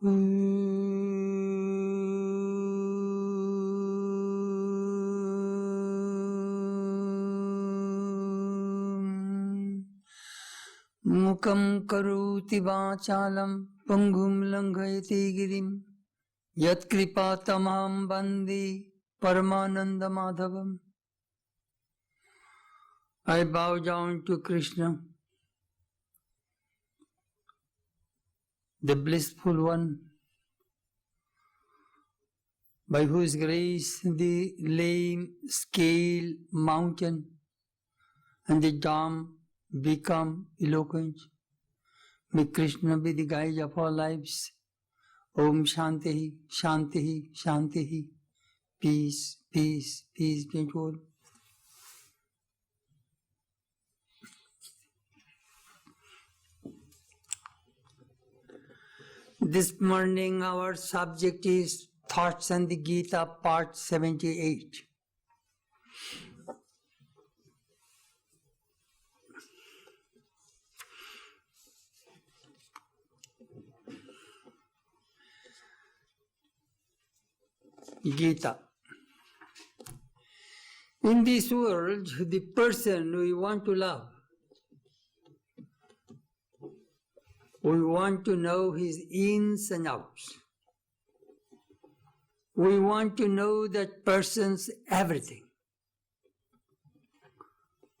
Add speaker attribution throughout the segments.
Speaker 1: Mukam karoti vachalam pangum langhayati girim yat kripa tamam bandi paramananda madhavam. I bow down to Krishna, the blissful one, by whose grace the lame scale mountain and the dumb become eloquent. May Krishna be the guide of our lives. Om Shanti, Shanti, Shanti. Peace, peace, peace be to all. This morning our subject is Thoughts on the Gita, part 78. Gita. In this world, the person we want to love, we want to know his ins and outs. We want to know that person's everything.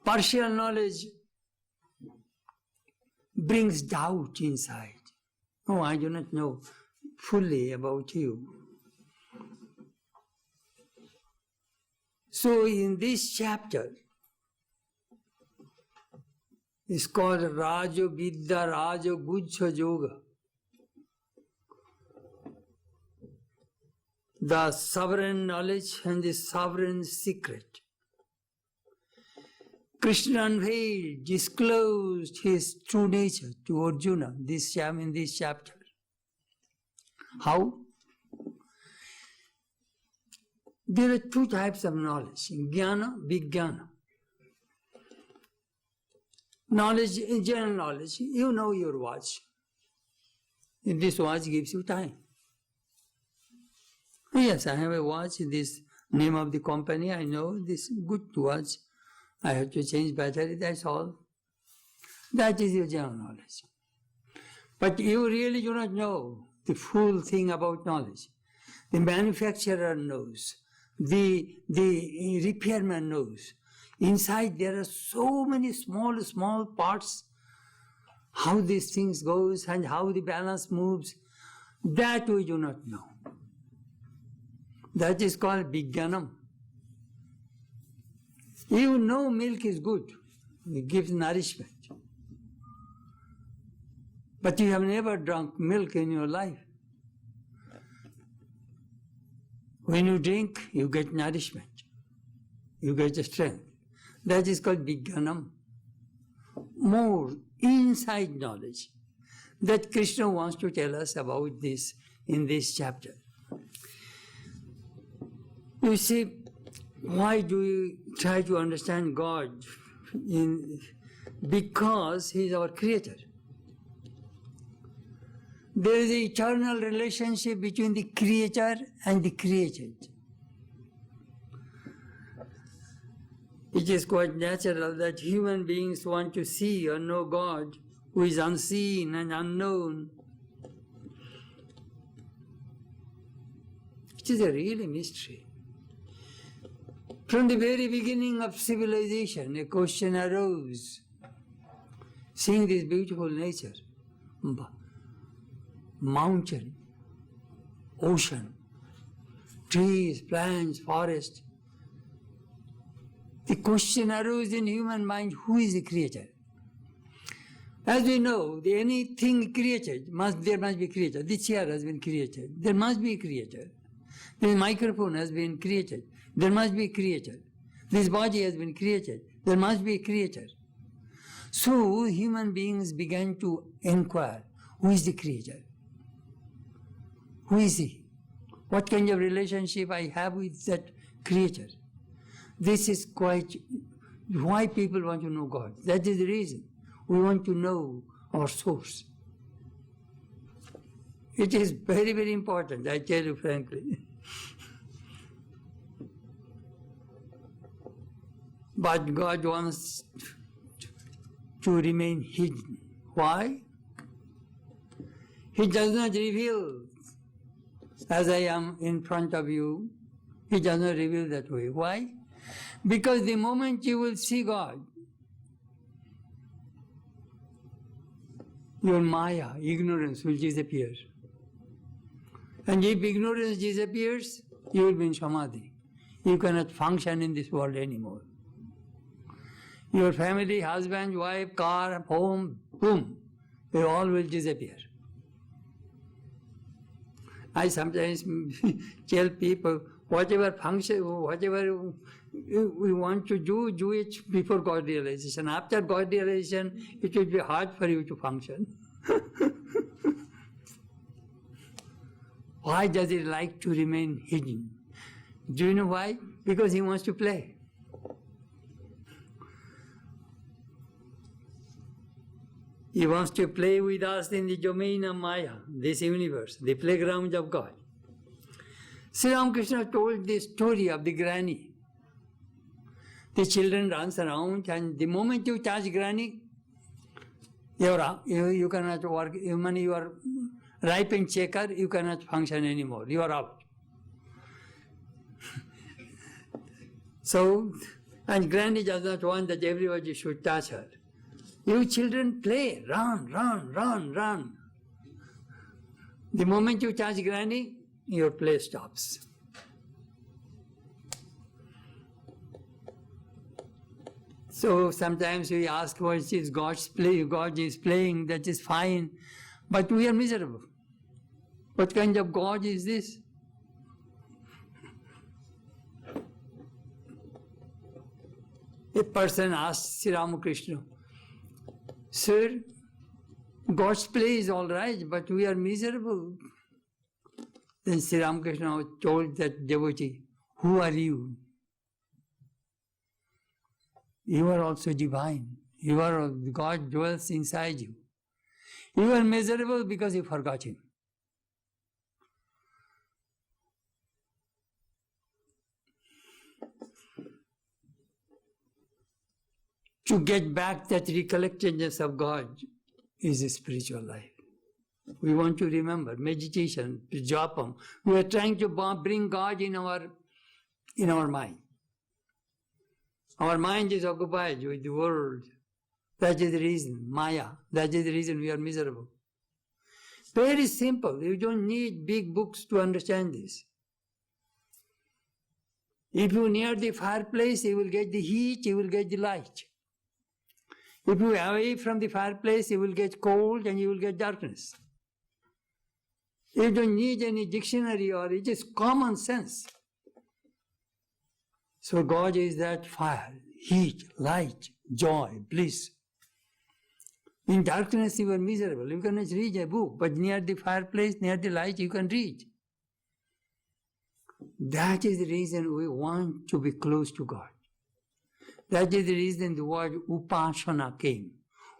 Speaker 1: Partial knowledge brings doubt inside. Oh, I do not know fully about you. So in this chapter, it's called Rajo Vidya Rajo Guccha Yoga. The sovereign knowledge and the sovereign secret. Krishna unveiled, disclosed his true nature to Arjuna in this chapter. How? There are two types of knowledge, jnana, vijnana. Knowledge, general knowledge, you know your watch. This watch gives you time. Yes, I have a watch, this name of the company, I know this good watch. I have to change battery, that's all. That is your general knowledge. But you really do not know the full thing about knowledge. The manufacturer knows. The repairman knows. Inside there are so many small parts, how these things goes and how the balance moves, that we do not know. That is called vijnanam. You know milk is good, it gives nourishment. But you have never drunk milk in your life. When you drink, you get nourishment. You get strength. That is called vijnanam. More inside knowledge that Krishna wants to tell us about this in this chapter. You see, why do we try to understand God? Because He is our Creator. There is an eternal relationship between the Creator and the created. It is quite natural that human beings want to see or know God, who is unseen and unknown. It is a really mystery. From the very beginning of civilization, a question arose, seeing this beautiful nature, mountain, ocean, trees, plants, forest. The question arose in human mind, who is the creator? As we know, anything created, there must be a creator. The chair has been created. There must be a creator. The microphone has been created. There must be a creator. This body has been created. There must be a creator. So human beings began to inquire, who is the creator? Who is he? What kind of relationship I have with that creator? This is quite why people want to know God. That is the reason. We want to know our source. It is very, very important, I tell you frankly. But God wants to remain hidden. Why? He does not reveal as I am in front of you. He does not reveal that way. Why? Because the moment you will see God, your maya, ignorance, will disappear. And if ignorance disappears, you will be in samadhi. You cannot function in this world anymore. Your family, husband, wife, car, home, boom, they all will disappear. I sometimes tell people, whatever function, whatever we want to do it before God realization. After God realization, it will be hard for you to function. Why does he like to remain hidden? Do you know why? Because he wants to play. He wants to play with us in the domain of Maya, this universe, the playground of God. Sri Ramakrishna told the story of the granny. The children runs around, and the moment you touch granny, you cannot work. When you are ripe in checker, you cannot function anymore. You are out. So, and granny does not want that everybody should touch her. You children play, run, run, run, run. The moment you touch granny, your play stops. So sometimes we ask what is God's play, God is playing, that is fine, but we are miserable. What kind of God is this? A person asked Sri Ramakrishna, Sir, God's play is all right, but we are miserable. Then Sri Ramakrishna told that devotee, who are you? You are also divine. God dwells inside you. You are miserable because you forgot him. To get back that recollectedness of God is a spiritual life. We want to remember meditation, japam. We are trying to bring God in our mind. Our mind is occupied with the world. That is the reason, Maya. That is the reason we are miserable. Very simple. You don't need big books to understand this. If you near the fireplace, you will get the heat, you will get the light. If you are away from the fireplace, you will get cold and you will get darkness. You don't need any dictionary, or it is common sense. So God is that fire, heat, light, joy, bliss. In darkness you are miserable. You cannot read a book, but near the fireplace, near the light, you can read. That is the reason we want to be close to God. That is the reason the word upasana came.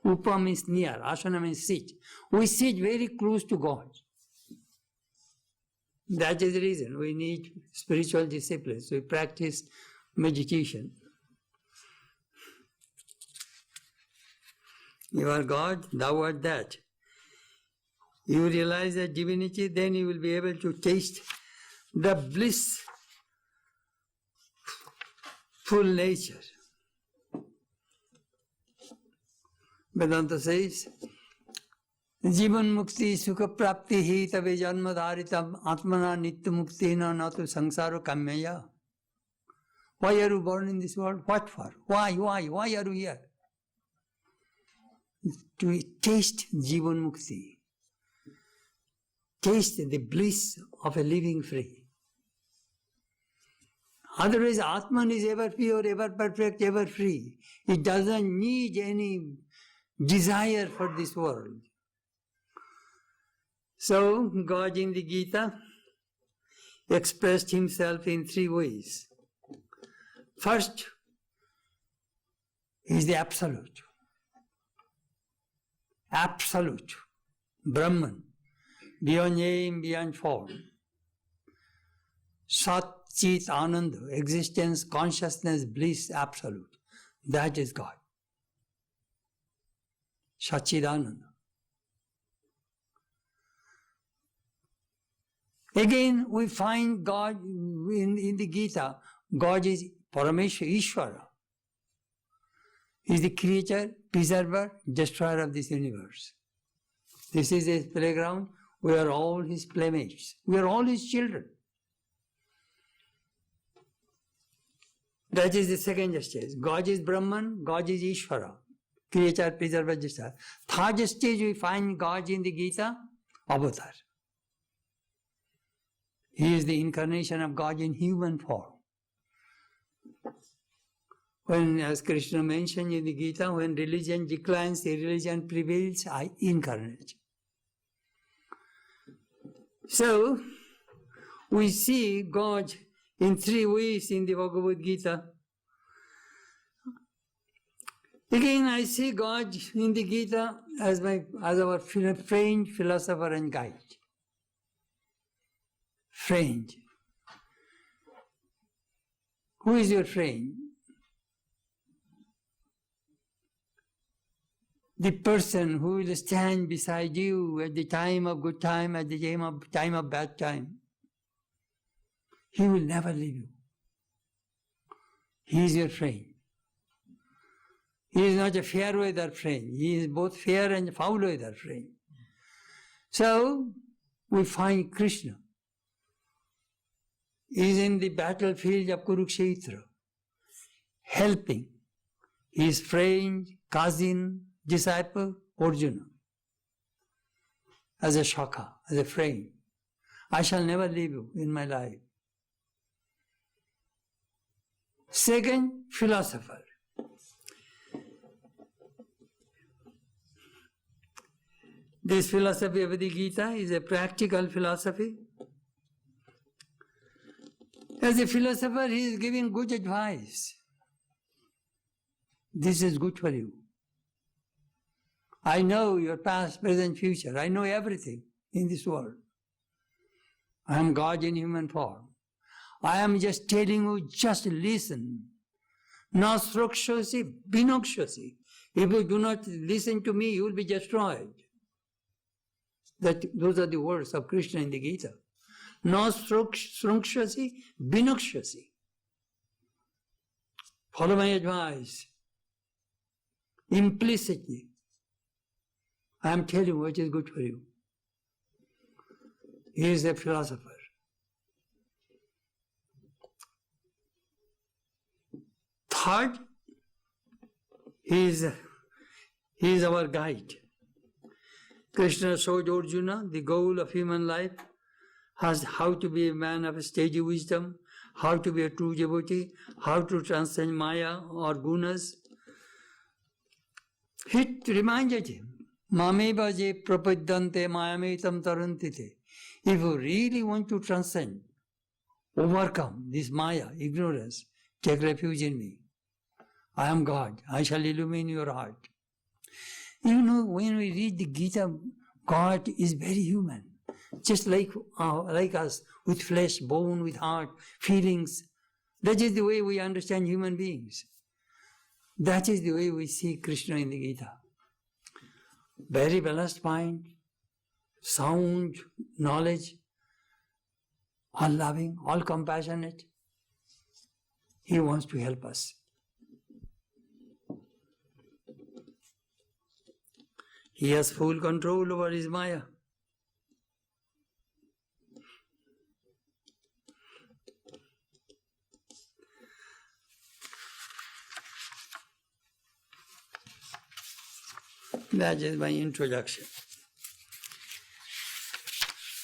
Speaker 1: Upa means near, asana means sit. We sit very close to God. That is the reason we need spiritual disciplines. We practice meditation. You are God, thou art that. You realize that divinity, then you will be able to taste the bliss, full nature. Vedanta says, Jivan mukti sukha prapti hi tabe janma dharitam atmana nitya mukti na natu sangsaro kamyaya. Why are you born in this world? What for? Why are you here? To taste Jivan mukti. Taste the bliss of a living free. Otherwise, Atman is ever pure, ever perfect, ever free. It doesn't need any desire for this world. So, God in the Gita expressed himself in 3 ways. First, he is the absolute. Absolute. Brahman. beyond name, beyond form. Sat Chit Ananda, existence, consciousness, bliss, absolute. That is God. Satchidananda. Again, we find God in the Gita. God is Parameshwara, Ishvara. He is the creator, preserver, destroyer of this universe. This is his playground. We are all his playmates. We are all his children. That is the second stage. God is Brahman, God is Ishvara, creator, preserver, destroyer. Third stage, we find God in the Gita, Avatar. He is the incarnation of God in human form. When, as Krishna mentioned in the Gita, when religion declines, the religion prevails, I incarnate. So, we see God in three ways in the Bhagavad Gita. Again, I see God in the Gita as our friend, philosopher and guide. Friend. Who is your friend? The person who will stand beside you at the time of good time, at the time of bad time. He will never leave you. He is your friend. He is not a fair weather friend. He is both fair and foul weather friend. So, we find Krishna. He is in the battlefield of Kurukshetra, helping his friend, cousin, disciple, Arjuna, as a shaka, as a friend. I shall never leave you in my life. Second, philosopher. This philosophy of the Gita is a practical philosophy. As a philosopher, he is giving good advice. This is good for you. I know your past, present, future. I know everything in this world. I am God in human form. I am just telling you, just listen. Na srukshasi, binokshasi. If you do not listen to me, you will be destroyed. Those are the words of Krishna in the Gita. Na srukshasi, binokshasi. Follow my advice. Implicitly. I am telling you what is good for you. He is a philosopher. Third, he is our guide. Krishna showed Arjuna the goal of human life, how to be a man of steady wisdom, how to be a true devotee, how to transcend Maya or gunas. He reminded him, Mameva je prapadyante mayametam tarantite. If you really want to transcend, overcome this Maya, ignorance, take refuge in me. I am God. I shall illumine your heart. You know, when we read the Gita, God is very human. Just like us, with flesh, bone, with heart, feelings. That is the way we understand human beings. That is the way we see Krishna in the Gita. Very balanced mind, sound knowledge, all loving, all compassionate. He wants to help us. He has full control over his Maya. That is my introduction.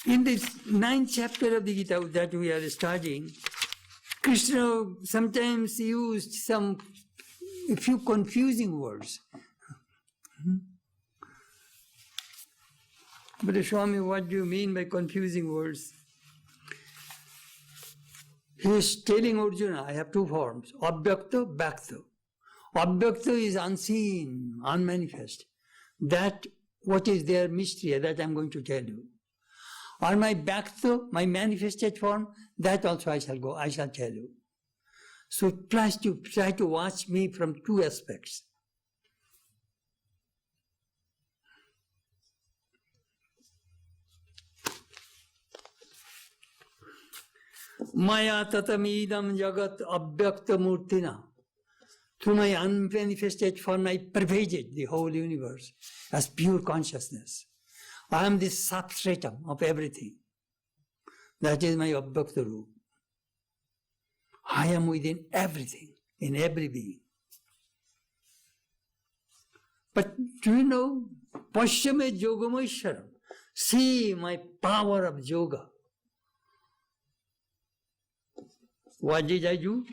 Speaker 1: In this 9th chapter of the Gita that we are studying, Krishna sometimes used a few confusing words. But Swami, what do you mean by confusing words? He is telling Arjuna, I have two forms, Abhyakta, Bhakta. Abhyakta is unseen, unmanifest. That, what is their mystery, that I am going to tell you. or my Bhakta, my manifested form, that also I shall tell you. So try to watch me from two aspects. Maya tatamidam jagat abhyakta murtina. Through my unmanifested form, I pervaded the whole universe as pure consciousness. I am the substratum of everything. That is my abhyakta roop. I am within everything, in every being. But do you know, Pashyame yogamayshwaram, see my power of yoga. What did I do?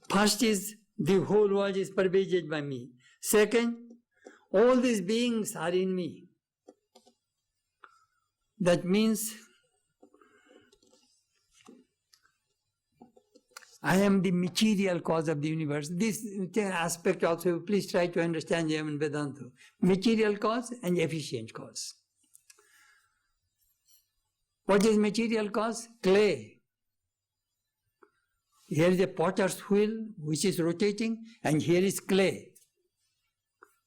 Speaker 1: First is, the whole world is pervaded by me. Second, all these beings are in me. That means I am the material cause of the universe. This aspect also, please try to understand in Vedanta. Material cause and efficient cause. What is material cause? Clay. Here is a potter's wheel which is rotating, and here is clay.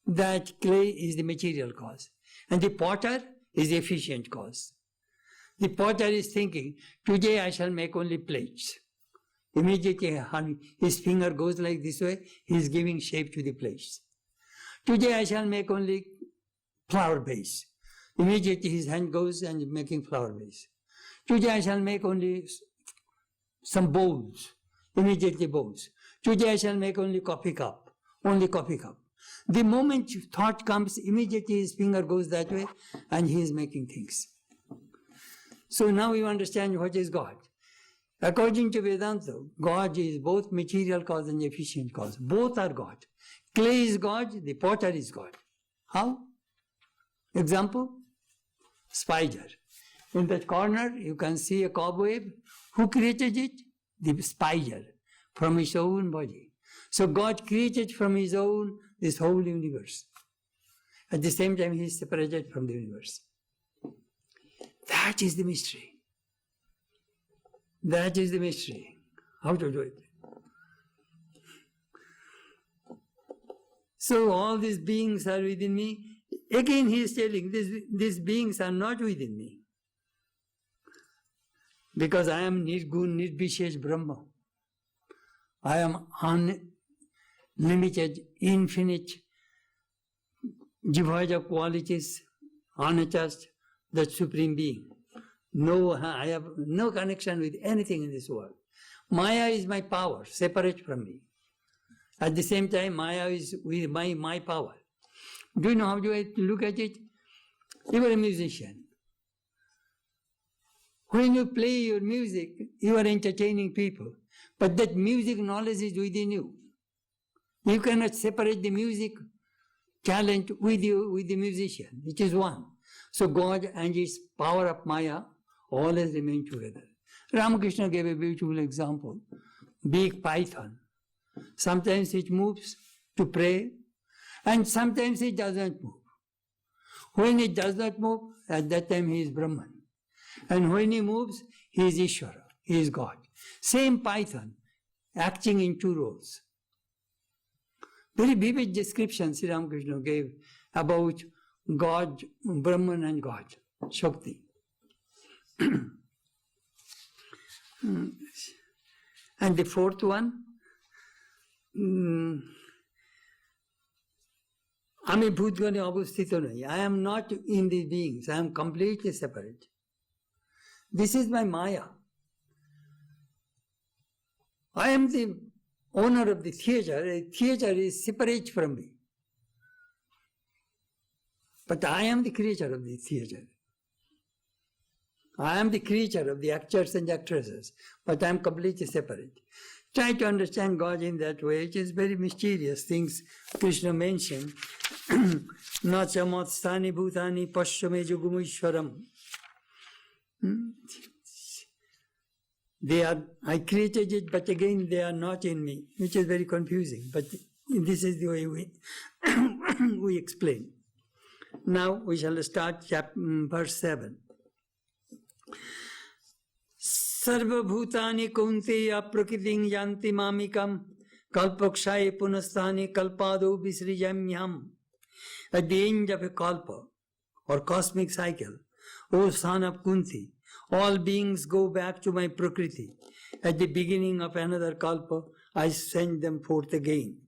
Speaker 1: That clay is the material cause. And the potter is the efficient cause. The potter is thinking, today I shall make only plates. Immediately his finger goes like this way, he is giving shape to the plates. Today I shall make only flower base. Immediately his hand goes and making flower base. Today I shall make only some bowls. Immediately bowls. Today I shall make only coffee cup. Only coffee cup. The moment thought comes, immediately his finger goes that way and he is making things. So now you understand what is God. According to Vedanta, God is both material cause and efficient cause. Both are God. Clay is God, the potter is God. How? Example? Spider. In that corner, you can see a cobweb. Who created it? The spider, from his own body. So God created from his own this whole universe. At the same time, he is separated from the universe. That is the mystery. That is the mystery. How to do it? So all these beings are within me. Again he is telling, these beings are not within me. Because I am Nirgun, Nirbishesh Brahma. I am unlimited, infinite, devoid of qualities, unattached, the Supreme Being. No, I have no connection with anything in this world. Maya is my power, separate from me. At the same time, Maya is with my power. Do you know how do I look at it? You are a musician. When you play your music, you are entertaining people. But that music knowledge is within you. You cannot separate the music talent with you, with the musician. It is one. So God and his power of Maya always remain together. Ramakrishna gave a beautiful example. Big python. Sometimes it moves to pray, and sometimes it doesn't move. When it does not move, at that time he is Brahman. And when he moves, he is Ishvara, he is God. Same python, acting in two roles. Very vivid description Sri Ramakrishna gave about God, Brahman and God, Shakti. And the fourth one, Ami Bhutgani Avusthito Nahi. I am not in the beings, I am completely separate. This is my Maya. I am the owner of the theatre. The theatre is separate from me. But I am the creator of the theatre. I am the creator of the actors and actresses, but I am completely separate. Try to understand God in that way. It is very mysterious things Krishna mentioned. Na chamatsthani bhutani pashyame jugumishwaram. They are, I created it, but again they are not in me, which is very confusing. But this is the way we explain. Now we shall start verse 7. Sarva bhutani kunteya prakriting yanti mamikam kalpakshaye punasthani kalpado visrijamyam. At the end of a kalpa or cosmic cycle, O son of Kunti, all beings go back to my Prakriti. At the beginning of another kalpa, I send them forth again.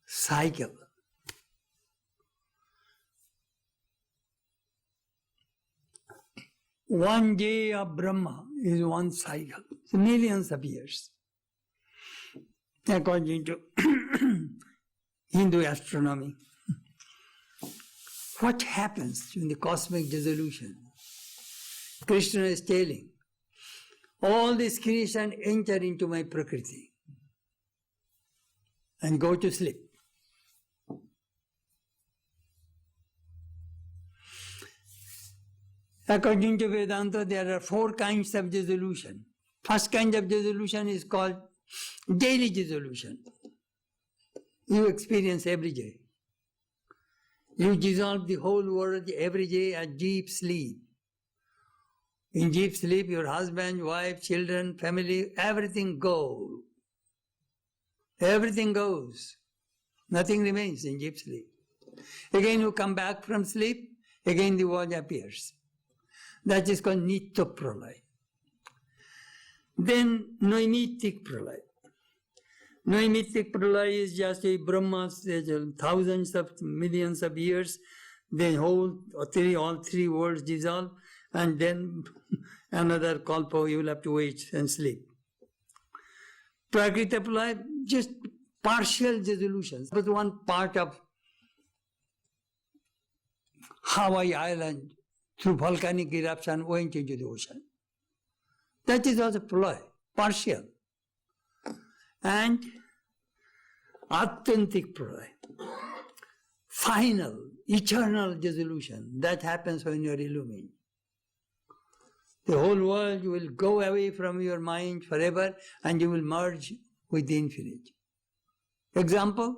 Speaker 1: Cycle. One day of Brahma is one cycle. It's millions of years. According to Hindu astronomy. What happens in the cosmic dissolution? Krishna is telling, all this creation enter into my Prakriti and go to sleep. According to Vedanta, there are 4 kinds of dissolution. First kind of dissolution is called daily dissolution. You experience every day. You dissolve the whole world every day at deep sleep. In deep sleep, your husband, wife, children, family, everything goes. Everything goes. Nothing remains in deep sleep. Again you come back from sleep, again the world appears. That is called Nitya Pralay. Then Naimitic Pralay. Naimitic Pralay is just a Brahma's thousands of millions of years. Then all three worlds dissolve, and then another kalpa you will have to wait and sleep. Prakriti Pralay, just partial dissolutions. But one part of Hawaii Island through volcanic eruption went into the ocean. That is also pralay, partial. And authentic pralay, final, eternal dissolution. That happens when you are illumined. The whole world will go away from your mind forever and you will merge with the infinite. Example,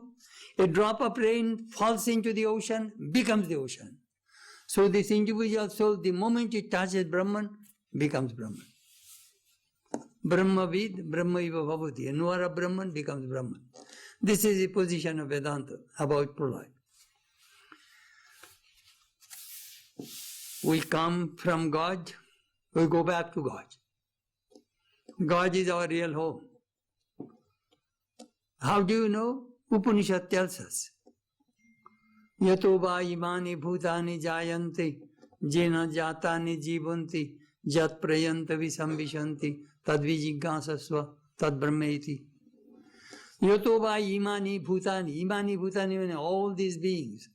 Speaker 1: a drop of rain falls into the ocean, becomes the ocean. So this individual soul, the moment it touches Brahman, becomes Brahman. Brahmavid, Brahmaiva bhavati. A knower of Brahman becomes Brahman. This is the position of Vedanta about pralay. We come from God, we go back to God. God is our real home. How do you know? Upanishad tells us. Yato va imani bhutani jayanti jena jatani jivanti jat prayanta visambishanti tadvijiggasasva tadbrahmeti. Yato va imani bhutani. Imani bhutani means all these beings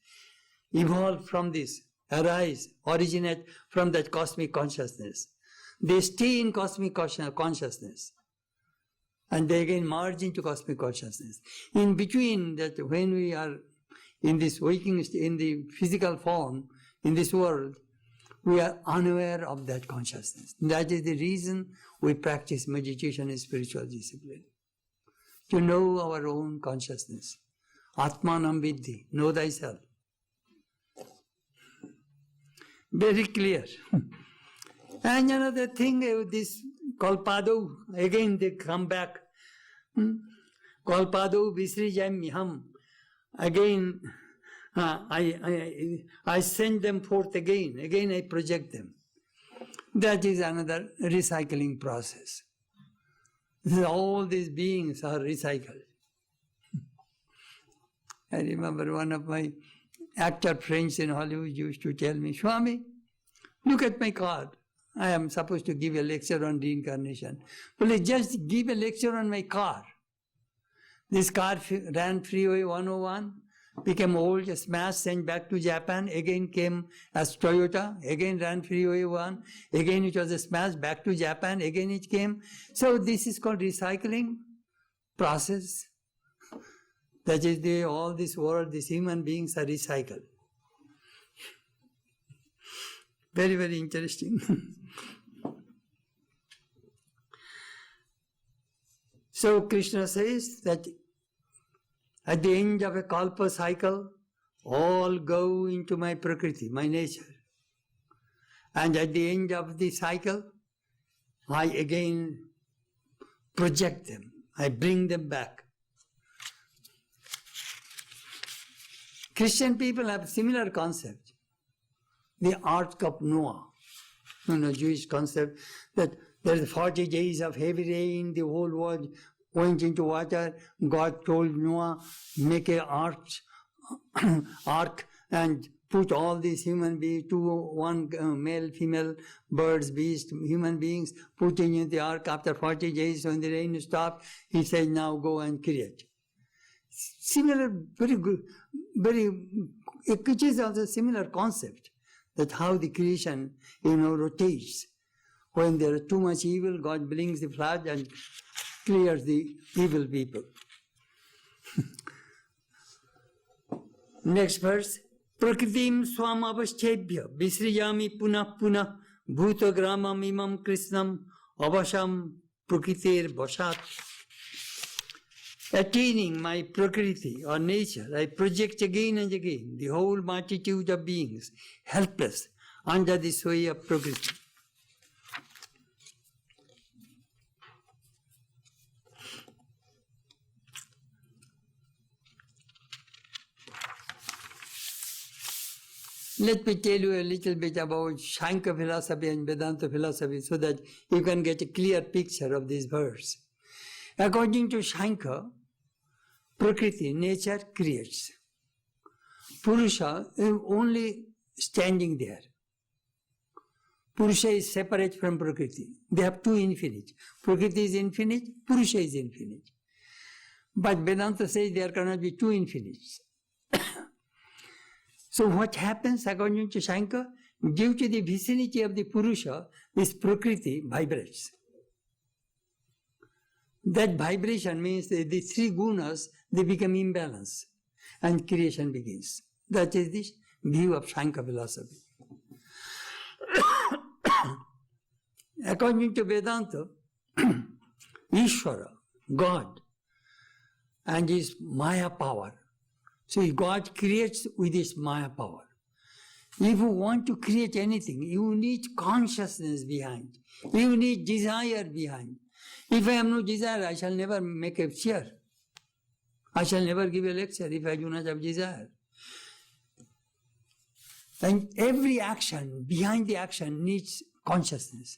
Speaker 1: evolve from this, arise, originate from that cosmic consciousness. They stay in cosmic consciousness. And they again merge into cosmic consciousness. In between that, when we are in this waking, in the physical form, in this world, we are unaware of that consciousness. That is the reason we practice meditation and spiritual discipline. To know our own consciousness. Atmanam Viddhi, know thyself. Very clear. And another thing, this Kalpado, again they come back. Kalpado Visrijamyam. Again, I send them forth again. Again, I project them. That is another recycling process. All these beings are recycled. I remember one of my actor friends in Hollywood used to tell me, Swami, look at my car. I am supposed to give a lecture on reincarnation. Well, just give a lecture on my car. This car ran Freeway 101, became old, smashed, sent back to Japan, again came as Toyota, again ran Freeway 1, again it was smashed, back to Japan, again it came. So this is called recycling process. That is all this world, these human beings are recycled. Very, very interesting. So Krishna says that at the end of a kalpa cycle, all go into my prakriti, my nature. And at the end of the cycle, I again project them. I bring them back. Christian people have similar concept. The Ark of Noah, Jewish concept that there's 40 days of heavy rain, the whole world went into water. God told Noah, make an ark and put all these human beings, one male, female, birds, beasts, human beings, put in the ark. After 40 days when the rain stopped, he said, now go and create. Similar, very good, it is also a similar concept that how the creation, rotates. When there is too much evil, God brings the flood and clears the evil people. Next verse. Prakritim swamavasthebhya visrijami punah punah bhutagramam imam krishnam avasham prakritir vashat. Attaining my prakriti or nature, I project again and again the whole multitude of beings, helpless under the sway of prakriti. Let me tell you a little bit about Shankara philosophy and Vedanta philosophy so that you can get a clear picture of this verse. According to Shankara, Prakriti, nature creates. Purusha is only standing there. Purusha is separate from Prakriti. They have two infinite. Prakriti is infinite, Purusha is infinite. But Vedanta says there cannot be two infinites. So what happens according to Shankara? Due to the vicinity of the Purusha, this Prakriti vibrates. That vibration means that the three gunas, they become imbalanced and creation begins. That is the view of Shankara philosophy. According to Vedanta, Ishvara, God, and his Maya power. So God creates with his Maya power. If you want to create anything, you need consciousness behind. You need desire behind. If I have no desire, I shall never make a chair. I shall never give a lecture if I do not have desire. And every action, behind the action, needs consciousness.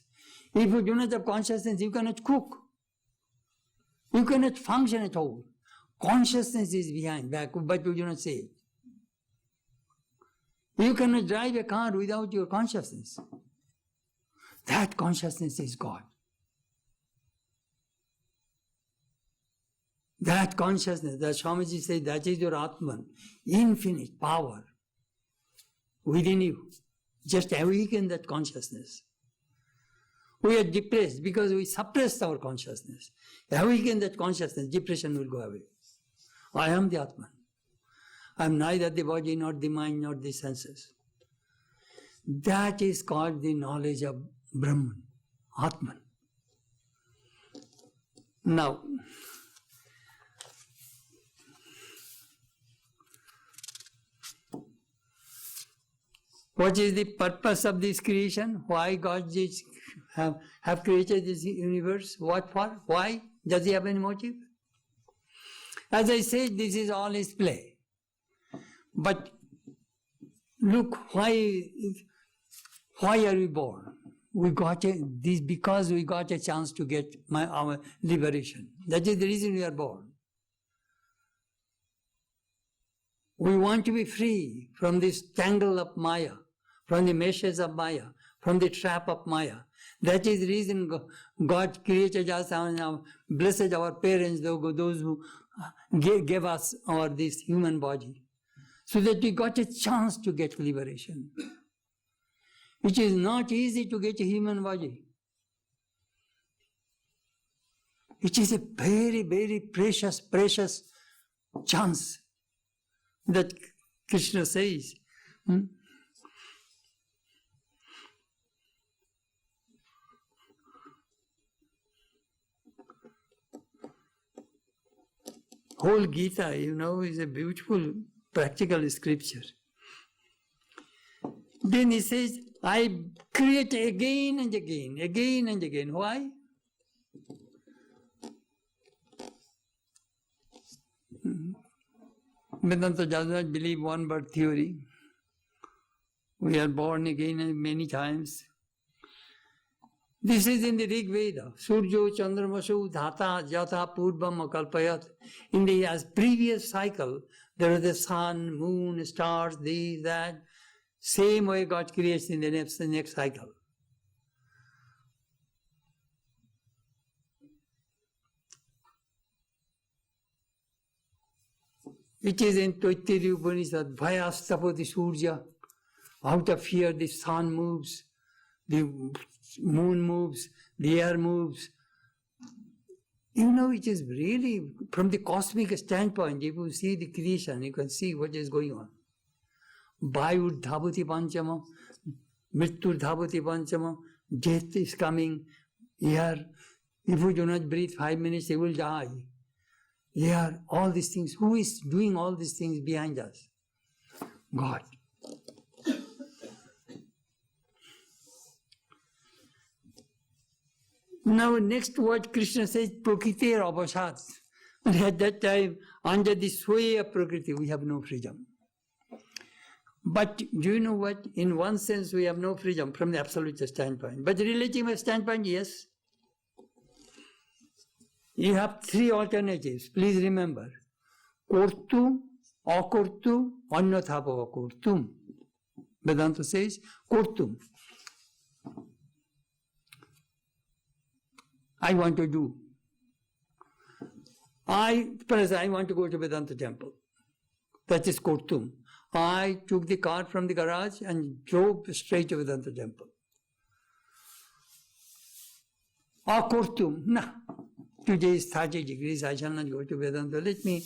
Speaker 1: If you do not have consciousness, you cannot cook. You cannot function at all. Consciousness is behind, back, but you do not say it. You cannot drive a car without your consciousness. That consciousness is God. That consciousness, that Swamiji said, that is your Atman, infinite power within you. Just awaken that consciousness. We are depressed because we suppressed our consciousness. Awaken that consciousness, depression will go away. I am the Atman. I am neither the body, nor the mind, nor the senses. That is called the knowledge of Brahman, Atman. Now, what is the purpose of this creation? Why God have created this universe? What for? Why? Does he have any motive? As I said, this is all his play. But look, why are we born? We got this because we got a chance to get our liberation. That is the reason we are born. We want to be free from this tangle of Maya, from the meshes of Maya, from the trap of Maya. That is the reason God created us and blessed our parents, those who gave us this human body, so that we got a chance to get liberation. It is not easy to get a human body. It is a very, very precious chance. That Krishna says. whole Gita, is a beautiful practical scripture. Then he says, I create again and again, again and again. Why? Vedanta does not believe one birth theory. We are born again many times. This is in the Rig Veda. Surjo Chandramashu Dhata Jatha Purvam Akalpayat. In the previous cycle, there was the sun, moon, stars, these, that. Same way God creates in the next cycle. It is in Taittiriya Upanishad, Bhayastapati Surya. Out of fear, the sun moves, the moon moves, the air moves. It is really, from the cosmic standpoint, if you see the creation, you can see what is going on. Vayu dhabati panchama, mrityu dhabati panchama, death is coming. Here, if we do not breathe 5 minutes, you will die. Here, all these things. Who is doing all these things behind us? God. Now, next word Krishna says, Prakriti Abhasat. And at that time, under the sway of Prakriti, we have no freedom. But do you know what? In one sense, we have no freedom from the absolute standpoint. But relative standpoint, yes. You have three alternatives. Please remember. Kortu, akortu, anyathapa akortum. Vedanta says, kortum. I want to do. I want to go to Vedanta temple. That is kortum. I took the car from the garage and drove straight to Vedanta temple. Akortum. Nah. Today is 30 degrees, I shall not go to Vedanta. Let me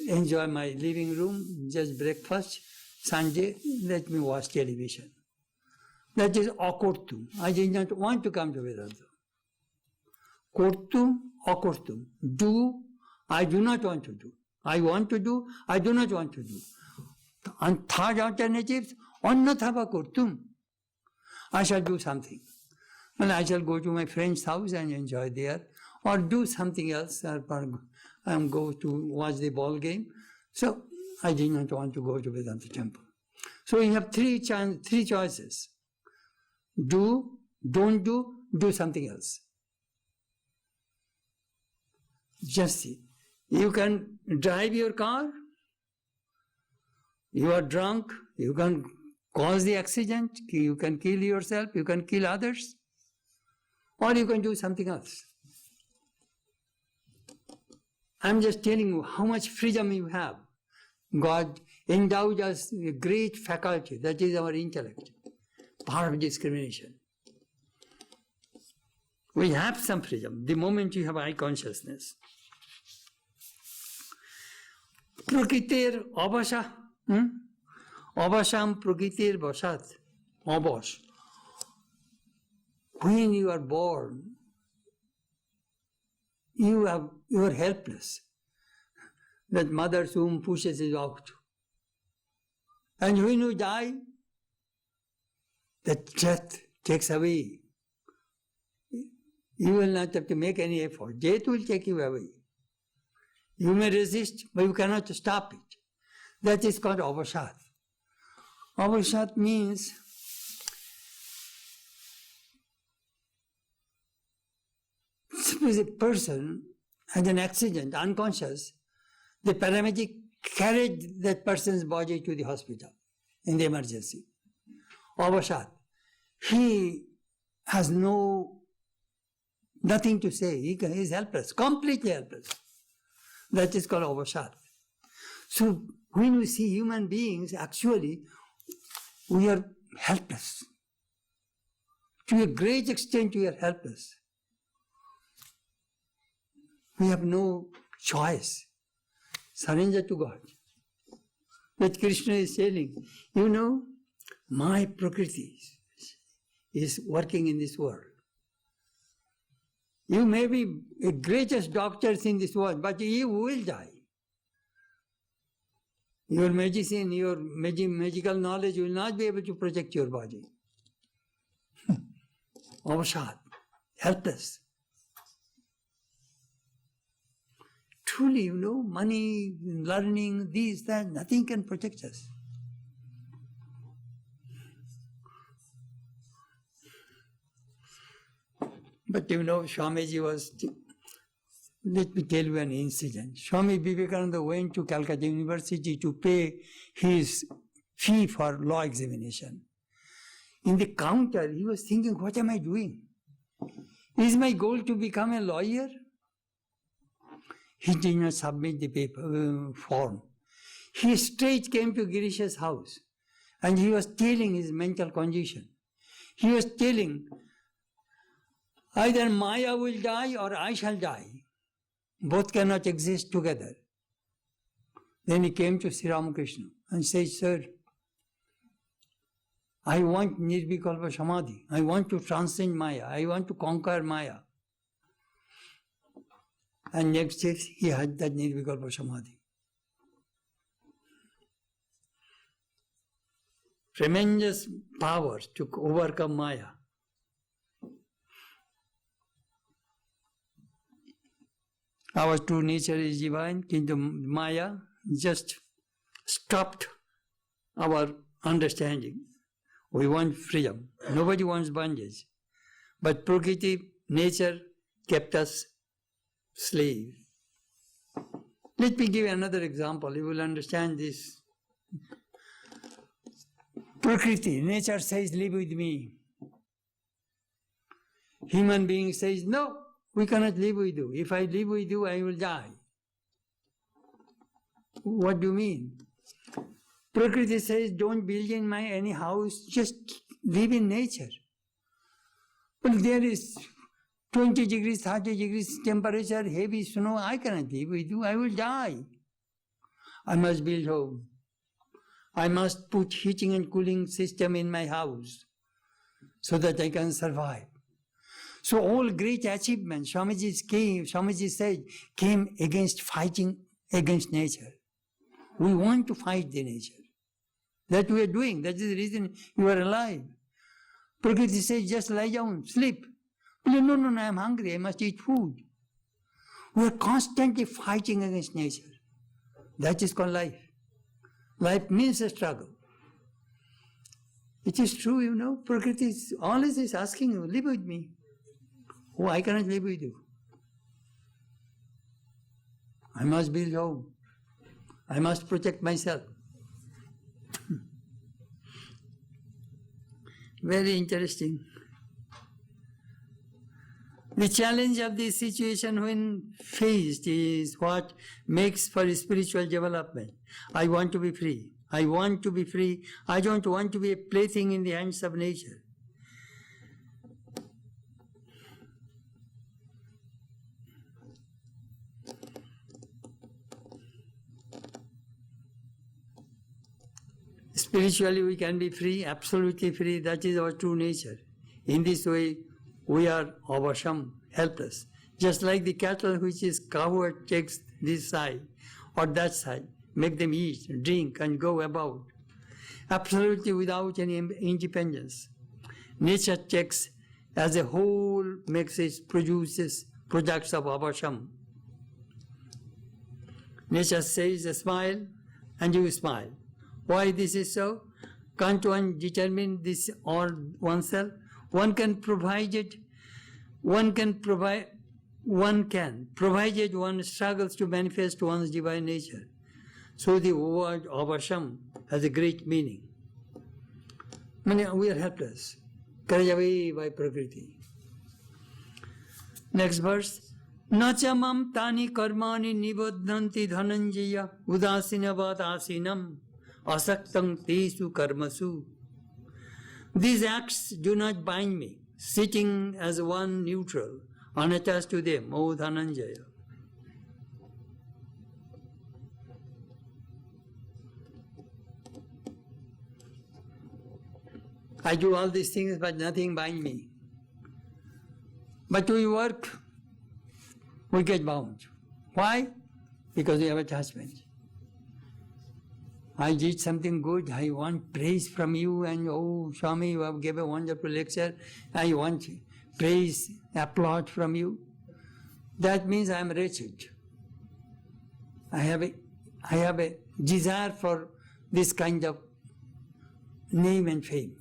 Speaker 1: enjoy my living room, just breakfast, Sunday, let me watch television. That is akortum. I did not want to come to Vedanta. Kortum, akortum. Do, I do not want to do. I want to do, I do not want to do. And third alternative, anyathapa kortum. I shall do something. And I shall go to my friend's house and enjoy there. Or do something else, or go to watch the ball game. So I did not want to go to Vedanta temple. So you have three choices. Do, don't do something else. Just see. You can drive your car, you are drunk, you can cause the accident, you can kill yourself, you can kill others, or you can do something else. I'm just telling you how much freedom you have. God endowed us with a great faculty, that is our intellect, power of discrimination. We have some freedom the moment you have eye consciousness. Prakritir abhasha. Abhasham prakritir vasat. Abhash. When you are born, you are helpless. That mother's womb pushes you out. And when you die, that death takes away. You will not have to make any effort. Death will take you away. You may resist, but you cannot stop it. That is called avashat. Avashat means suppose a person had an accident, unconscious, the paramedic carried that person's body to the hospital in the emergency. Avashat. He has nothing to say. He is helpless, completely helpless. That is called avashat. So when we see human beings, actually, we are helpless. To a great extent, we are helpless. We have no choice. Surrender to God. That Krishna is telling, my Prakriti is working in this world. You may be the greatest doctors in this world, but you will die. Your medicine, your magical knowledge will not be able to protect your body. Avasad, helpless. Truly, money, learning, this, that, nothing can protect us. But Swamiji was, let me tell you an incident. Swami Vivekananda went to Calcutta University to pay his fee for law examination. In the counter, he was thinking, what am I doing? Is my goal to become a lawyer? He did not submit the paper form. He straight came to Girish's house and he was telling his mental condition. He was telling, either Maya will die or I shall die. Both cannot exist together. Then he came to Sri Ramakrishna and said, sir, I want Nirvikalpa Samadhi. I want to transcend Maya. I want to conquer Maya. And next day he had that Nirvikalpa Samadhi. Tremendous power to overcome Maya. Our true nature is divine, kintu Maya just stopped our understanding. We want freedom. Nobody wants bondage. But Prakriti, nature, kept us slave. Let me give you another example. You will understand this. Prakriti, nature says, live with me. Human being says, no, we cannot live with you. If I live with you, I will die. What do you mean? Prakriti says, don't build in any house, just live in nature. But there is 20 degrees, 30 degrees temperature, heavy snow, I cannot live with you, I will die. I must build home. I must put heating and cooling system in my house so that I can survive. So all great achievements, Swamiji said, came against fighting against nature. We want to fight the nature. That we are doing. That is the reason you are alive. Prakriti says, just lie down, sleep. No, I am hungry, I must eat food. We are constantly fighting against nature. That is called life. Life means a struggle. It is true, Prakriti always is asking you, live with me. Oh, I cannot live with you. I must build home. I must protect myself. Very interesting. The challenge of this situation when faced is what makes for spiritual development. I want to be free. I want to be free. I don't want to be a plaything in the hands of nature. Spiritually we can be free, absolutely free. That is our true nature. In this way, we are avasham, helpless. Just like the cattle which is cowherd takes this side or that side, make them eat, drink and go about. Absolutely without any independence. Nature takes as a whole, produces products of avasham. Nature says smile and you smile. Why this is so? Can't one determine this on oneself? One can, provided one struggles to manifest one's divine nature. So the word avasham has a great meaning. We are helpless, carried away by Prakriti. Next verse. Nachamam tani karmani nibodhanti dhananjaya udasinavad asinam asaktang tesu karmasu. These acts do not bind me, sitting as one neutral, unattached to them, O Dhananjaya. I do all these things, but nothing binds me. But we work, we get bound. Why? Because we have attachment. I did something good, I want praise from you, and oh, Swami, you have given a wonderful lecture, I want praise, applause from you. That means I am wretched. I have a desire for this kind of name and fame.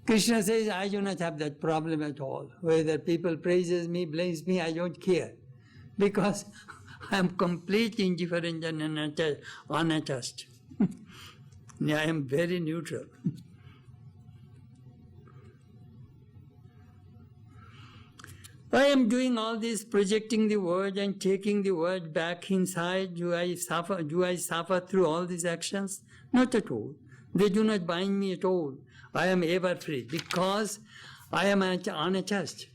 Speaker 1: Krishna says, I do not have that problem at all. Whether people praises me, blames me, I don't care. Because I am completely indifferent and unattached. I am very neutral. I am doing all this, projecting the word and taking the word back inside. Do I suffer through all these actions? Not at all. They do not bind me at all. I am ever free because I am unattached.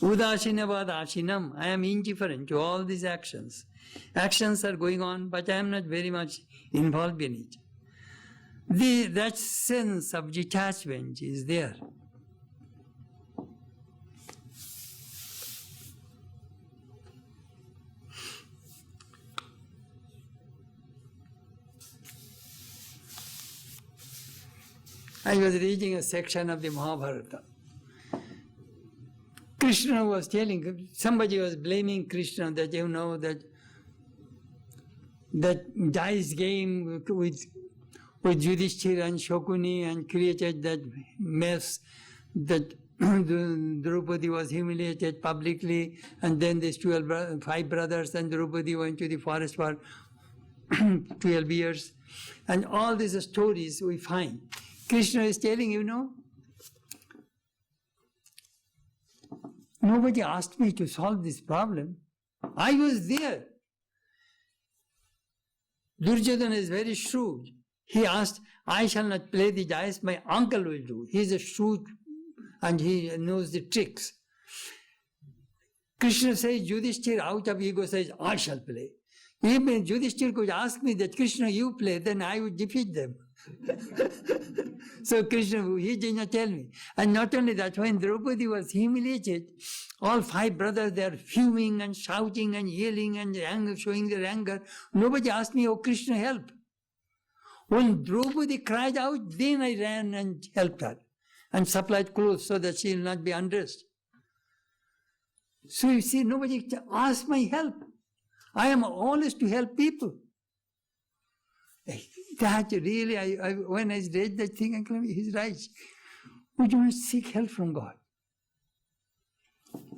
Speaker 1: Udasinavad asinam. I am indifferent to all these actions. Actions are going on, but I am not very much involved in it. That sense of detachment is there. I was reading a section of the Mahabharata. Krishna was telling, somebody was blaming Krishna that that dice game with Yudhishthira and Shokuni and created that mess that Draupadi was humiliated publicly, and then these 5 brothers and Draupadi went to the forest for 12 years. And all these stories we find. Krishna is telling, nobody asked me to solve this problem. I was there. Duryodhana is very shrewd. He asked, I shall not play the dice, my uncle will do. He is a shrewd and he knows the tricks. Krishna says, Yudhishthira out of ego says, I shall play. Even Yudhishthira could ask me that, Krishna, you play, then I would defeat them. So Krishna, he did not tell me. And not only that, when Draupadi was humiliated, all 5 brothers, they are fuming and shouting and yelling and anger, showing their anger. Nobody asked me, oh Krishna, help. When Draupadi cried out, then I ran and helped her and supplied clothes so that she will not be undressed. So you see, nobody asked my help. I am always to help people. That really, when I read that thing, I claim he's right. We do not seek help from God.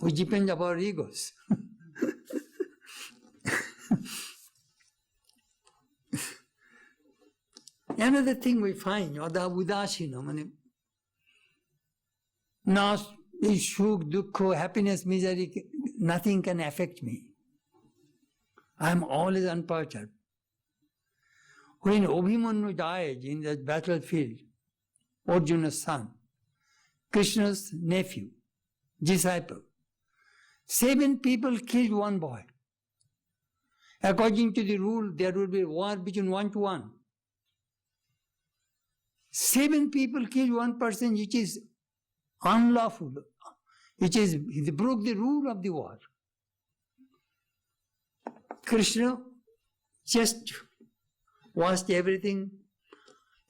Speaker 1: We depend on our egos. Another thing we find, udasinam, na shuk, dukkha, happiness, misery, nothing can affect me. I am always unperturbed. When Abhimanyu died in that battlefield, Arjuna's son, Krishna's nephew, disciple, 7 people killed 1 boy. According to the rule, there will be war between 1 to 1. 7 people killed 1 person, which is unlawful. He broke the rule of the war. Krishna just watched everything.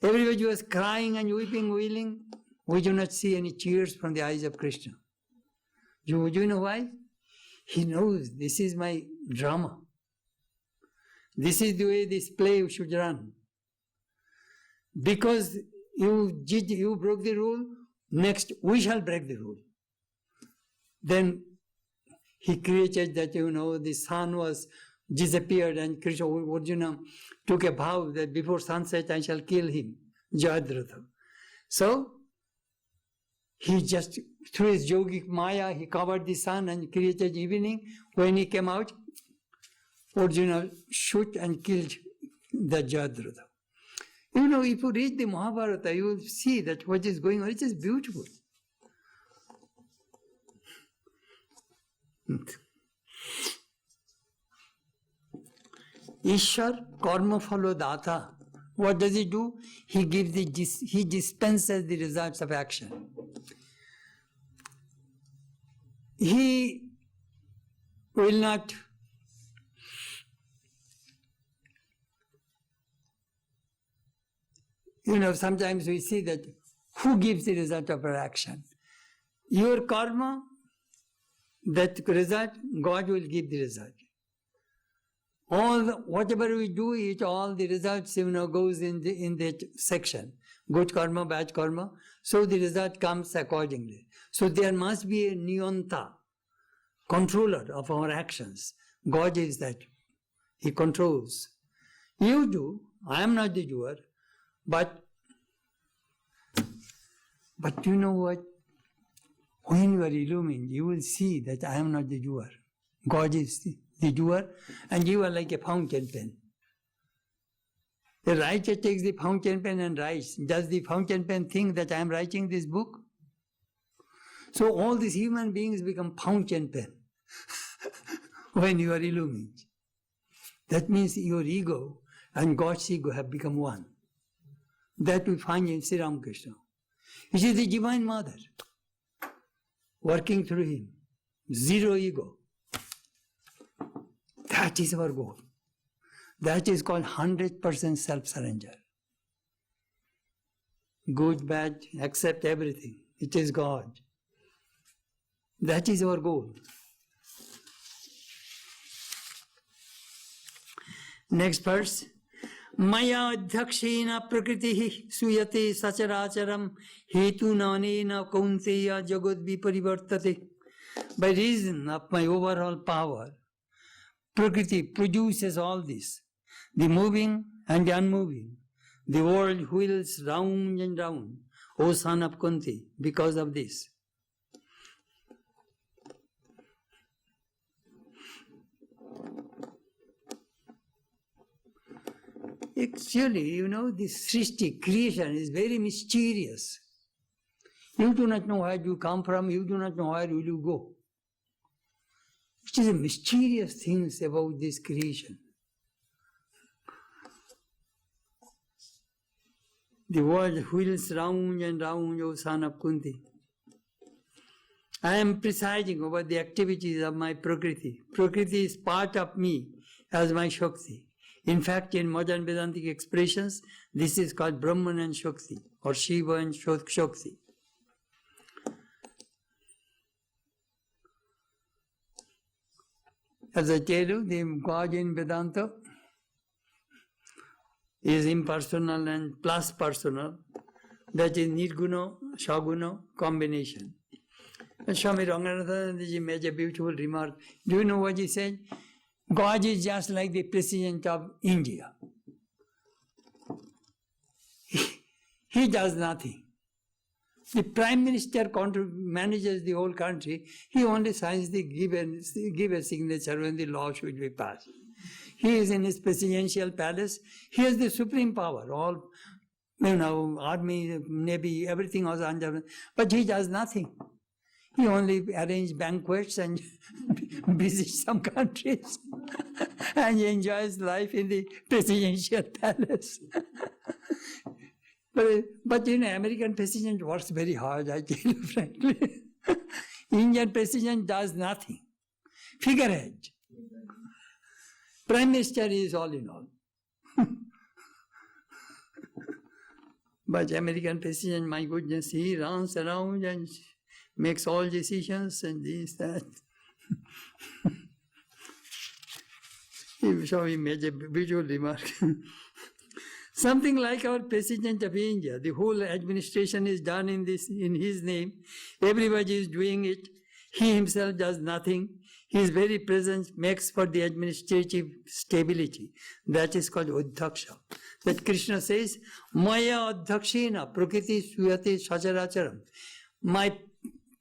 Speaker 1: Everybody was crying and weeping, wailing. We do not see any tears from the eyes of Krishna. Do you know why? He knows this is my drama. This is the way this play should run. Because you broke the rule, next we shall break the rule. Then he created that, the sun was disappeared and Krishna, Arjuna took a vow that before sunset I shall kill him, Jayadratha. So, he just, through his yogic maya, he covered the sun and created evening. When he came out, Arjuna shoot and killed the Jayadratha. If you read the Mahabharata, you will see that what is going on. It is beautiful. Ishwar karma phalo data. What does he do? He dispenses the results of action. will not sometimes we see that who gives the result of our action? Your karma, that result, God will give the result. Whatever we do, all the results goes in that section. Good karma, bad karma. So the result comes accordingly. So there must be a niyanta, controller of our actions. God is that. He controls. You do. I am not the doer. But you know what? When you are illumined, you will see that I am not the doer. God is the doer, and you are like a fountain pen. The writer takes the fountain pen and writes. Does the fountain pen think that I am writing this book? So all these human beings become fountain pen when you are illumined. That means your ego and God's ego have become one. That we find in Sri Ramakrishna. It is the Divine Mother working through him. Zero ego. That is our goal. That is called 100% self-surrender. Good, bad, accept everything. It is God. That is our goal. Next verse. Maya adhyakshena prakriti suyate sacharacharam hetu nanena kaunteya jagad viparivartate. By reason of my overall power, Prakriti produces all this, the moving and the unmoving. The world wheels round and round, O son of Kunti, because of this. Actually, this Srishti, creation, is very mysterious. You do not know where you come from, you do not know where will you go. It is a mysterious things about this creation. The world wheels round and round, O son of Kunti. I am presiding over the activities of my Prakriti. Prakriti is part of me as my Shakti. In fact, in modern Vedantic expressions, this is called Brahman and Shakti, or Shiva and Shakti. As I tell you, the God in Vedanta is impersonal and plus personal. That is Nirguna, Shaguna combination. And Swami Ranganathanandaji made a beautiful remark. Do you know what he said? God is just like the president of India. He does nothing. The Prime Minister manages the whole country. He only signs give a signature when the law should be passed. He is in his presidential palace. He has the supreme power. All, army, navy, everything was under. But he does nothing. He only arranges banquets and visits some countries and enjoys life in the presidential palace. But American president works very hard, I tell you frankly. Indian president does nothing. Figurehead. Prime Minister is all in all. But American president, my goodness, he runs around and makes all decisions and this, that. So he made a visual remark. Something like our president of India, the whole administration is done in his name. Everybody is doing it. He himself does nothing. His very presence makes for the administrative stability. That is called Udhaksha. That Krishna says, Maya Adhakshena Prakriti Suyate Sacharacharam. My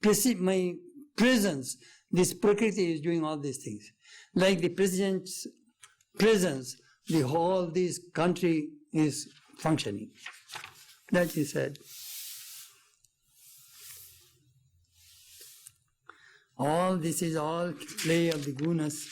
Speaker 1: presence, this Prakriti is doing all these things. Like the president's presence, the whole this country is functioning. That he said. All this is all play of the gunas.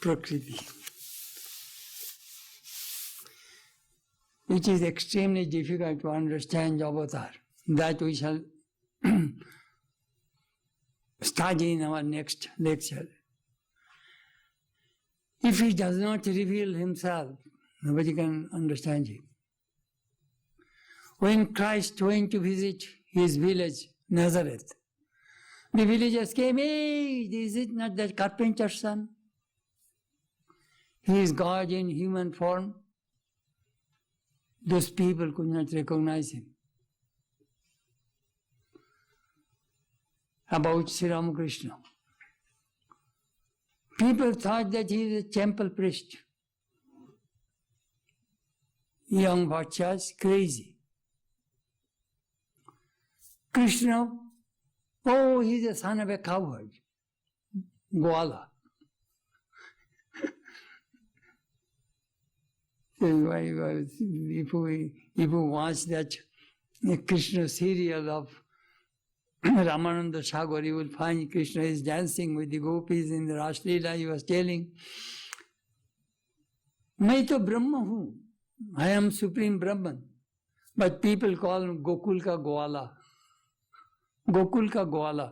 Speaker 1: Prakriti, which is extremely difficult to understand avatar. That we shall study in our next lecture. If he does not reveal himself, nobody can understand him. When Christ went to visit his village, Nazareth, the villagers came, "Hey, is it not that carpenter's son? He is God in human form." Those people could not recognize him. About Sri Ramakrishna, people thought that he is a temple priest. Young bachas, crazy. Krishna, oh, he's the son of a cowherd, Gwala. If we watch that Krishna serial of Ramananda Sagar, you will find Krishna is dancing with the gopis in the Ras Leela. He was telling, "Main to Brahma hu, I am Supreme Brahman, but people call him Gokul ka Gwala. Gokul ka Gwala.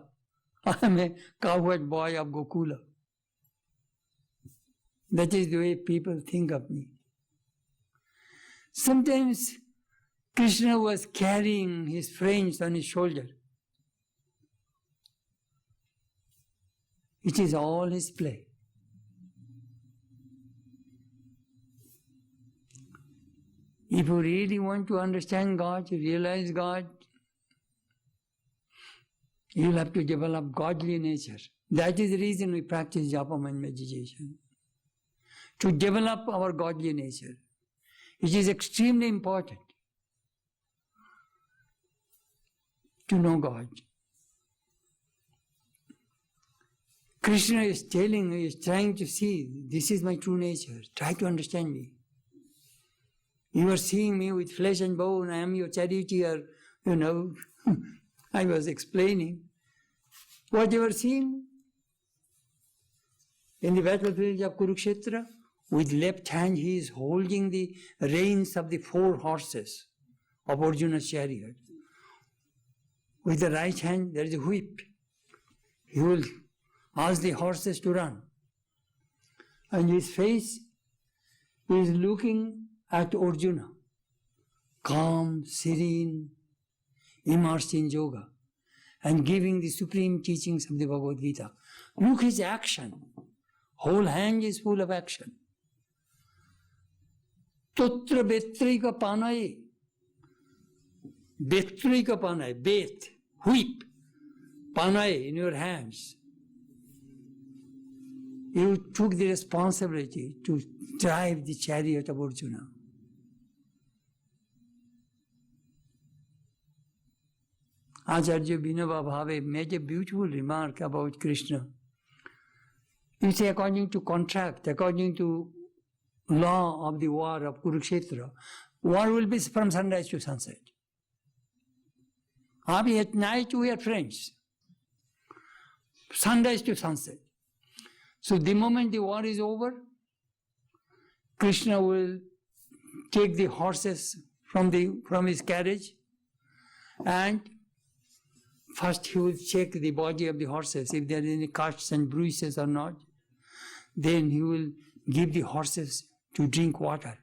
Speaker 1: I am a cowherd boy of Gokula." That is the way people think of me. Sometimes Krishna was carrying his friends on his shoulder. It is all his play. If you really want to understand God, to realize God, you will have to develop godly nature. That is the reason we practice japa and meditation. To develop our godly nature. It is extremely important to know God. Krishna is telling, he is trying to see, this is my true nature. Try to understand me. You are seeing me with flesh and bone, I am your charioteer, I was explaining. What you are seeing in the battlefield of Kurukshetra, with left hand he is holding the reins of the 4 horses of Arjuna's chariot. With the right hand there is a whip. He will ask the horses to run. And his face is looking at Arjuna, calm, serene, immersed in yoga, and giving the supreme teachings of the Bhagavad Gita. Look his action. Whole hand is full of action. Totra betrika panai. Betrika panai, bet, whip, panai in your hands. You took the responsibility to drive the chariot of Arjuna. Acharya Vinoba Bhave made a beautiful remark about Krishna. You say, according to contract, according to law of the war of Kurukshetra, war will be from sunrise to sunset. At night we are friends. Sunrise to sunset. So the moment the war is over, Krishna will take the horses from his carriage, and first he will check the body of the horses, if there are any cuts and bruises or not. Then he will give the horses to drink water.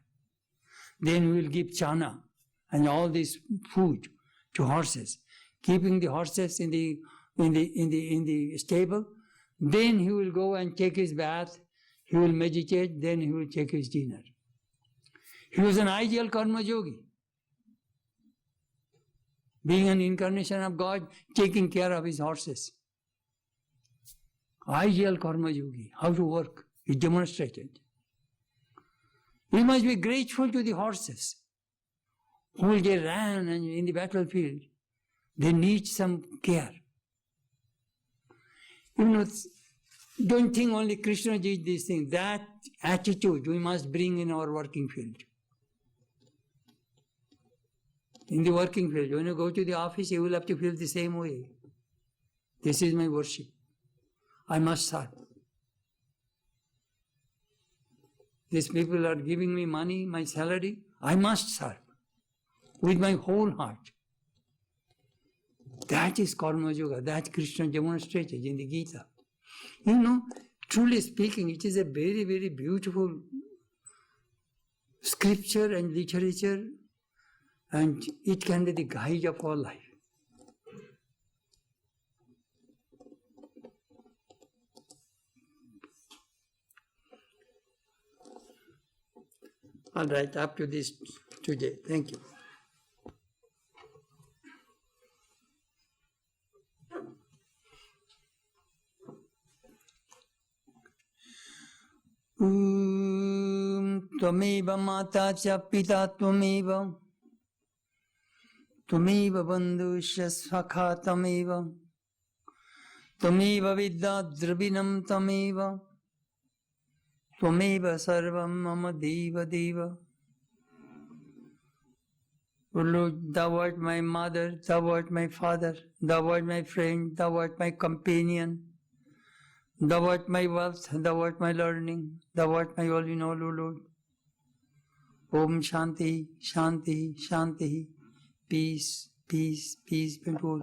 Speaker 1: Then he will give chana and all this food to horses, keeping the horses in the stable. Then he will go and take his bath, he will meditate, then he will take his dinner. He was an ideal karma yogi, being an incarnation of God, taking care of his horses. Ideal karma yogi, how to work, he demonstrated. We must be grateful to the horses. Whole day ran and in the battlefield. They need some care. Don't think only Krishna did this thing. That attitude we must bring in our working field. In the working field, when you go to the office, you will have to feel the same way. This is my worship. I must serve. These people are giving me money, my salary, I must serve with my whole heart. That is Karma Yoga, that Krishna demonstrated in the Gita. You know, truly speaking, it is a very, very beautiful scripture and literature, and it can be the guide of our life. All right, up to this today. Thank you. Tvameva mata cha pita tvameva bandhusya sakha tvameva vidya dravinam tvameva sarvam mama deva deva. O Lord, thou art my mother, thou art my father, thou art my friend, thou art my companion. Thou art my wealth, thou art my learning, thou art my all in all, O Lord. Om Shanti, Shanti, Shanti. Peace, peace, peace be to all.